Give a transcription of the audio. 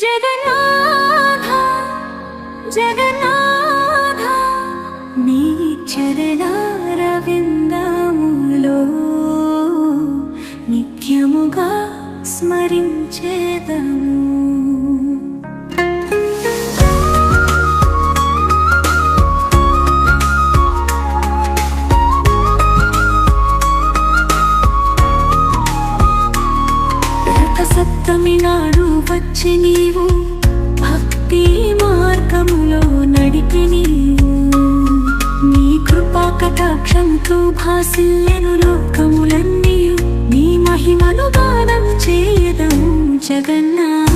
జగన్నాథ జగన్నాథ నీ చరణారవిందములో నిత్యముగా స్మరించేదము. సప్తమి నాడు వచ్చి నీవు భక్తి మార్గములో నడిపి నీవు నీ కృపా కటాక్షంతో భాసిల్లెను లోకములన్నీ నీ మహిమను గానం చేయదము జగన్నాథ.